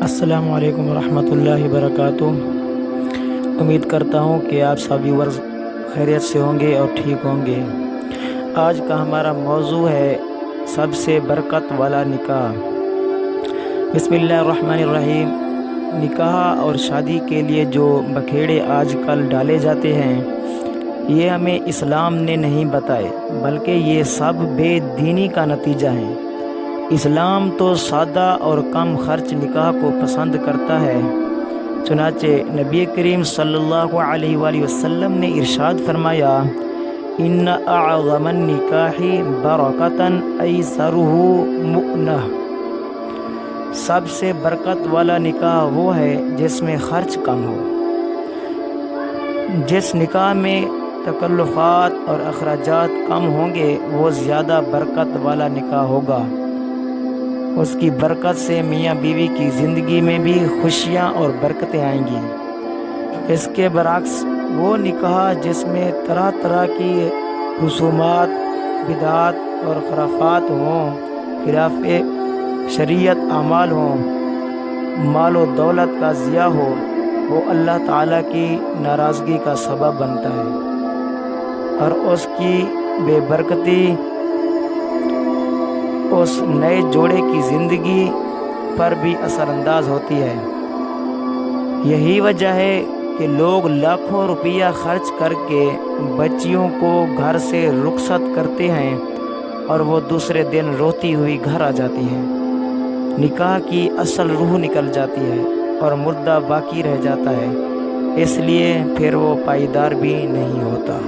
السلام علیکم ورحمۃ اللہ وبرکاتہ۔ امید کرتا ہوں کہ آپ سبھی ورز خیریت سے ہوں گے اور ٹھیک ہوں گے۔ آج کا ہمارا موضوع ہے سب سے برکت والا نکاح۔ بسم اللہ الرحمن الرحیم۔ نکاح اور شادی کے لیے جو بکھیڑے آج کل ڈالے جاتے ہیں یہ ہمیں اسلام نے نہیں بتائے، بلکہ یہ سب بے دینی کا نتیجہ ہے۔ اسلام تو سادہ اور کم خرچ نکاح کو پسند کرتا ہے، چنانچہ نبی کریم صلی اللہ علیہ وآلہ وسلم نے ارشاد فرمایا، ان اعظم النکاح برکۃ ایسرہ مؤنہ۔ سب سے برکت والا نکاح وہ ہے جس میں خرچ کم ہو۔ جس نکاح میں تکلفات اور اخراجات کم ہوں گے وہ زیادہ برکت والا نکاح ہوگا۔ اس کی برکت سے میاں بیوی کی زندگی میں بھی خوشیاں اور برکتیں آئیں گی۔ اس کے برعکس وہ نکاح جس میں طرح طرح کی رسومات، بدعات اور خرافات ہوں، خلاف شریعت اعمال ہوں، مال و دولت کا ضیاع ہو، وہ اللہ تعالیٰ کی ناراضگی کا سبب بنتا ہے اور اس کی بے برکتی اس نئے جوڑے کی زندگی پر بھی اثر انداز ہوتی ہے۔ یہی وجہ ہے کہ لوگ لاکھوں روپیہ خرچ کر کے بچیوں کو گھر سے رخصت کرتے ہیں اور وہ دوسرے دن روتی ہوئی گھر آ جاتی ہیں۔ نکاح کی اصل روح نکل جاتی ہے اور مردہ باقی رہ جاتا ہے، اس لیے پھر وہ پائیدار بھی نہیں ہوتا۔